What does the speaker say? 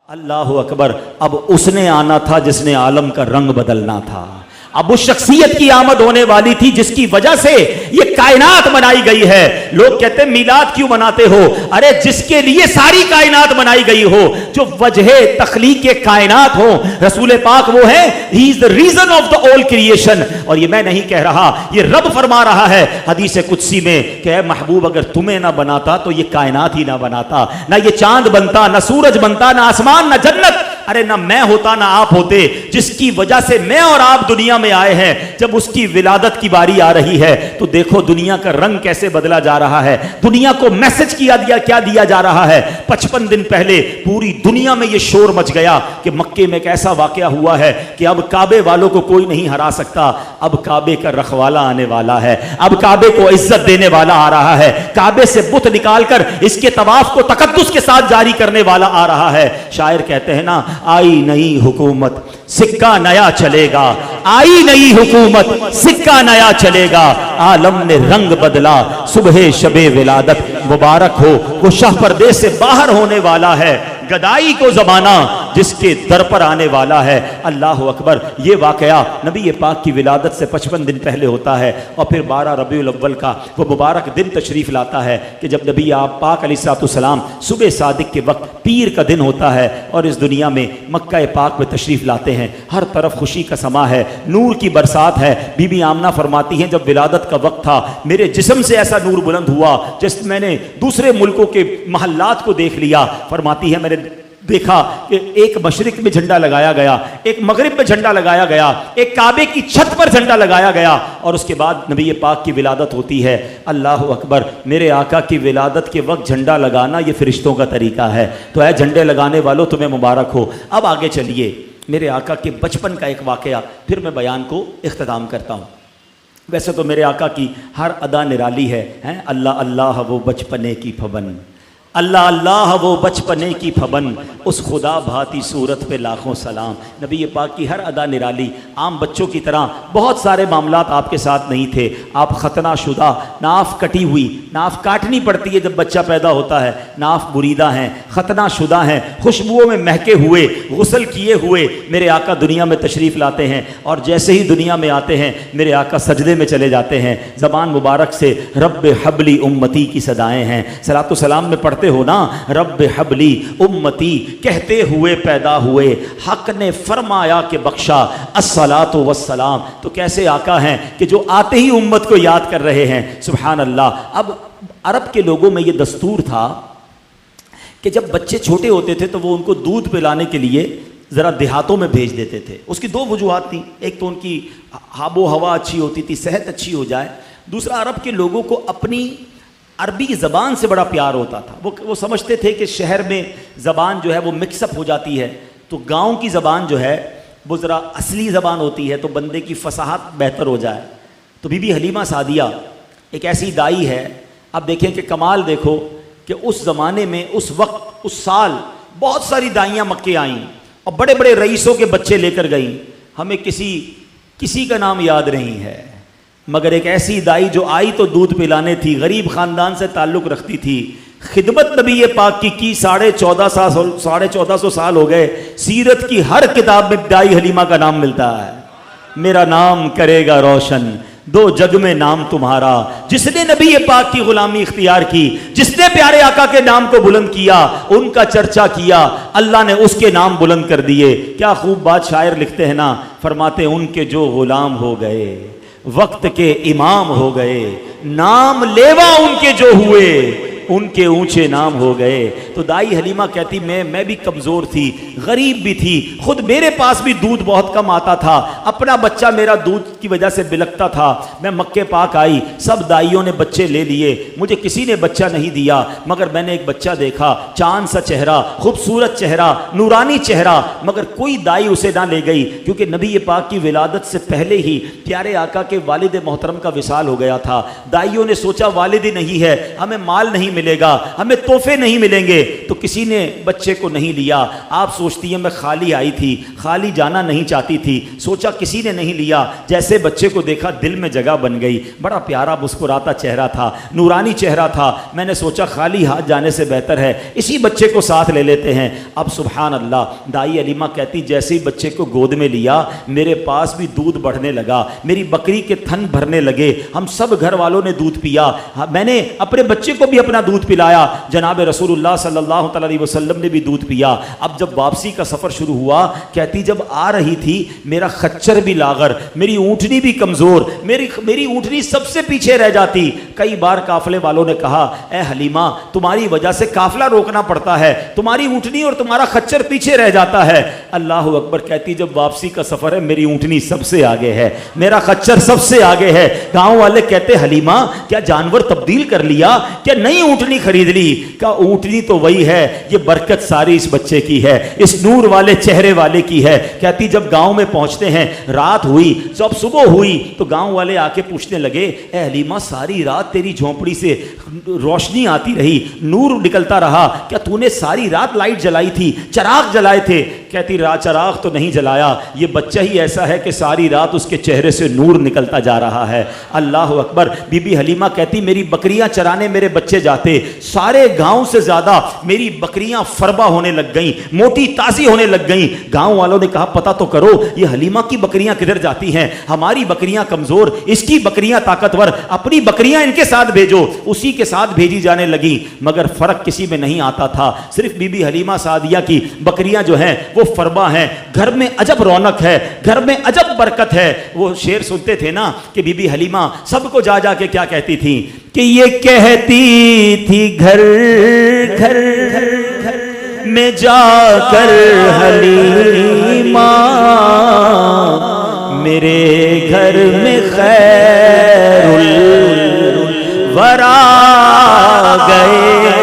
اللہ اکبر. اب اس نے آنا تھا جس نے عالم کا رنگ بدلنا تھا. اب اس شخصیت کی آمد ہونے والی تھی جس کی وجہ سے یہ کائنات بنائی گئی ہے. لوگ کہتے ہیں میلاد کیوں مناتے ہو؟ ارے جس کے لیے ساری کائنات بنائی گئی ہو, جو وجہ تخلیق کائنات ہو, رسول پاک وہ ہے. He is the reason of the all creation. اور یہ میں نہیں کہہ رہا, یہ رب فرما رہا ہے حدیث قدسی میں کہ اے محبوب اگر تمہیں نہ بناتا تو یہ کائنات ہی نہ بناتا, نہ یہ چاند بنتا, نہ سورج بنتا, نہ آسمان, نہ جنت. ارے نہ میں ہوتا نہ آپ ہوتے. جس کی وجہ سے میں اور آپ دنیا میں آئے ہیں, جب اس کی ولادت کی باری آ رہی ہے تو دیکھو دنیا کا رنگ کیسے بدلا جا رہا ہے. دنیا کو میسج کیا جا رہا ہے. 55 دن پہلے پوری دنیا میں یہ شور مچ گیا کہ مکے میں ایک ایسا واقعہ ہوا ہے کہ اب کعبے والوں کو کوئی نہیں ہرا سکتا. اب کعبے کا رکھوالا آنے والا ہے, اب کعبے کو عزت دینے والا آ رہا ہے, کعبے سے بت نکال کر اس کے طواف کو تقدس کے ساتھ جاری کرنے والا آ رہا ہے. شاعر کہتے ہیں نا, آئی نئی حکومت سکہ نیا چلے گا, آئی نئی حکومت سکہ نیا چلے گا, عالم نے رنگ بدلا صبح شب ولادت مبارک ہو. وہ شاہ پردے سے باہر ہونے والا ہے, گدائی کو زمانہ جس کے در پر آنے والا ہے. اللہ اکبر. یہ واقعہ نبی پاک کی ولادت سے 55 دن پہلے ہوتا ہے, اور پھر 12 ربیع الاول کا وہ مبارک دن تشریف لاتا ہے کہ جب نبی آپ پاک علیہ الصلوۃ والسلام صبح صادق کے وقت پیر کا دن ہوتا ہے اور اس دنیا میں مکہ پاک میں تشریف لاتے ہیں. ہر طرف خوشی کا سما ہے, نور کی برسات ہے. بی بی آمنہ فرماتی ہیں جب ولادت کا وقت تھا میرے جسم سے ایسا نور بلند ہوا جس میں نے دوسرے ملکوں کے محلات کو دیکھ لیا. فرماتی ہے میں نے دیکھا کہ ایک مشرق میں جھنڈا لگایا گیا, ایک مغرب میں جھنڈا لگایا گیا, ایک کعبے کی چھت پر جھنڈا لگایا گیا, اور اس کے بعد نبی پاک کی ولادت ہوتی ہے. اللہ اکبر. میرے آقا کی ولادت کے وقت جھنڈا لگانا یہ فرشتوں کا طریقہ ہے. تو اے جھنڈے لگانے والوں تمہیں مبارک ہو. اب آگے چلیے, میرے آقا کے بچپن کا ایک واقعہ پھر میں بیان کو اختتام کرتا ہوں. ویسے تو میرے آقا کی ہر ادا نرالی ہے, اللہ اللہ وہ بچپنے کی پھبن, اللہ اللہ وہ بچپنے کی پھبن, اس خدا بھاتی صورت پہ لاکھوں سلام. نبی پاک کی ہر ادا نرالی. عام بچوں کی طرح بہت سارے معاملات آپ کے ساتھ نہیں تھے. آپ ختنہ شدہ, ناف کٹی ہوئی, ناف کاٹنی پڑتی ہے جب بچہ پیدا ہوتا ہے, ناف بریدہ ہیں, ختنہ شدہ ہیں, خوشبوؤں میں مہکے ہوئے, غسل کیے ہوئے میرے آقا دنیا میں تشریف لاتے ہیں. اور جیسے ہی دنیا میں آتے ہیں میرے آقا سجدے میں چلے جاتے ہیں. زبان مبارک سے رب حبلی امتی کی صدائیں ہیں. صلاۃ و سلام میں پڑھتے ہو نا, رب حبلی امتی کہتے ہوئے پیدا ہوئے, حق نے فرمایا کہ بخشا الصلاۃ والسلام. تو کیسے آقا ہیں کہ جو آتے ہی امت کو یاد کر رہے ہیں. سبحان اللہ. اب عرب کے لوگوں میں یہ دستور تھا کہ جب بچے چھوٹے ہوتے تھے تو وہ ان کو دودھ پلانے کے لیے ذرا دیہاتوں میں بھیج دیتے تھے. اس کی 2 وجوہات تھیں. ایک تو ان کی آب و ہوا اچھی ہوتی تھی, صحت اچھی ہو جائے. دوسرا عرب کے لوگوں کو اپنی عربی زبان سے بڑا پیار ہوتا تھا. وہ سمجھتے تھے کہ شہر میں زبان جو ہے وہ مکس اپ ہو جاتی ہے, تو گاؤں کی زبان جو ہے وہ ذرا اصلی زبان ہوتی ہے تو بندے کی فصاحت بہتر ہو جائے. تو بی بی حلیمہ سعدیہ ایک ایسی دائی ہے. اب دیکھیں کہ کمال دیکھو کہ اس زمانے میں اس وقت اس سال بہت ساری دائیاں مکے آئیں اور بڑے بڑے رئیسوں کے بچے لے کر گئیں. ہمیں کسی کا نام یاد نہیں ہے, مگر ایک ایسی دائی جو آئی تو دودھ پلانے تھی, غریب خاندان سے تعلق رکھتی تھی, خدمت نبی پاک کی 1450 سال ہو گئے. سیرت کی ہر کتاب میں دائی حلیمہ کا نام ملتا ہے. میرا نام کرے گا روشن دو جگ میں نام تمہارا, جس نے نبی پاک کی غلامی اختیار کی, جس نے پیارے آقا کے نام کو بلند کیا, ان کا چرچا کیا, اللہ نے اس کے نام بلند کر دیے. کیا خوب بات شاعر لکھتے ہیں نا, فرماتے ان کے جو غلام ہو گئے وقت کے امام ہو گئے, نام لیوا ان کے جو ہوئے ان کے اونچے نام ہو گئے. تو دائی حلیمہ کہتی میں بھی کمزور تھی, غریب بھی تھی, خود میرے پاس بھی دودھ بہت کم آتا تھا, اپنا بچہ میرا دودھ کی وجہ سے بلکتا تھا. میں مکے پاک آئی, سب دائیوں نے بچے لے لیے, مجھے کسی نے بچہ نہیں دیا, مگر میں نے ایک بچہ دیکھا, چاند سا چہرہ, خوبصورت چہرہ, نورانی چہرہ, مگر کوئی دائی اسے نہ لے گئی کیونکہ نبی پاک کی ولادت سے پہلے ہی پیارے آقا کے والد محترم کا وصال ہو گیا تھا. دائیوں نے سوچا والد ہی نہیں ہے, ہمیں مال نہیں ملے گا, ہمیں تحفے نہیں ملیں گے. تو کسی نے بچے کو نہیں لیا. آپ سوچتی ہیں میں خالی آئی تھی, خالی جانا نہیں چاہتی تھی, سوچا کسی نے نہیں لیا. جیسے بچے کو دیکھا دل میں جگہ بن گئی. بڑا پیارا مسکراتا چہرہ تھا, نورانی چہرہ تھا. میں نے سوچا خالی ہاتھ جانے سے بہتر ہے اسی بچے کو ساتھ لے لیتے ہیں. اب سبحان اللہ, دائی علیمہ کہتی جیسے ہی بچے کو گود میں لیا میرے پاس بھی دودھ بڑھنے لگا, میری بکری کے تھن بھرنے لگے. ہم سب گھر والوں نے دودھ پیا. میں نے اپنے بچے کو بھی اپنا دودھ پلایا. جناب رسول اللہ صلی اللہ تعالی علیہ وسلم نے بھی دودھ پیا. اب جب واپسی کا سفر شروع ہوا, کہتی جب آ رہی تھی میرا خچر بھی لاغر, میری اونٹنی بھی کمزور, میری اونٹنی سب سے پیچھے رہ جاتی. کئی بار قافلے والوں نے کہا اے حلیمہ تمہاری وجہ سے قافلہ روکنا پڑتا ہے, تمہاری اونٹنی اور تمہارا خچر پیچھے رہ جاتا ہے. اللہ اکبر. کہتی جب واپسی کا سفر ہے میری اونٹنی سب سے آگے ہے, میرا خچر سب سے آگے ہے. گاؤں والے کہتے حلیمہ کیا جانور تبدیل کر لیا, کیا نئی اونٹنی خرید لی؟ کہا اونٹنی تو وہی ہے, یہ برکت ساری اس بچے کی ہے, اس نور والے چہرے والے کی ہے. کہتی جب گاؤں میں پہنچتے ہیں رات ہوئی, جب صبح ہوئی تو گاؤں والے آ کے پوچھنے لگے اے حلیمہ ساری رات تیری جھونپڑی سے روشنی آتی رہی, نور نکلتا رہا, کیا تو نے ساری رات لائٹ جلائی تھی, چراغ جلائے تھے؟ کہتی چراغ تو نہیں جلایا, یہ بچہ ہی ایسا ہے کہ ساری رات اس کے چہرے سے نور نکلتا جا رہا ہے. اللہ اکبر. بی بی حلیمہ کہتی میری بکریاں چرانے میرے بچے جاتے, سارے گاؤں سے زیادہ میری بکریاں فربا ہونے لگ گئیں, موٹی تازی ہونے لگ گئیں. گاؤں والوں نے کہا پتہ تو کرو یہ حلیمہ کی بکریاں کدھر جاتی ہیں, ہماری بکریاں کمزور, اس کی بکریاں طاقتور, اپنی بکریاں ان کے ساتھ بھیجو. اسی کے ساتھ بھیجی جانے لگی. مگر فرق کسی میں نہیں آتا تھا, صرف بی بی حلیمہ سعدیہ کی بکریاں جو ہیں وہ فربا ہیں. گھر میں عجب رونق ہے, گھر میں عجب برکت ہے. وہ شعر سنتے تھے نا کہ بی بی حلیمہ سب کو جا جا کے کیا کہتی تھی کہ یہ کہتی تھی گھر گھر میں جا کر حلیمہ میرے گھر میں خیر الورا گئے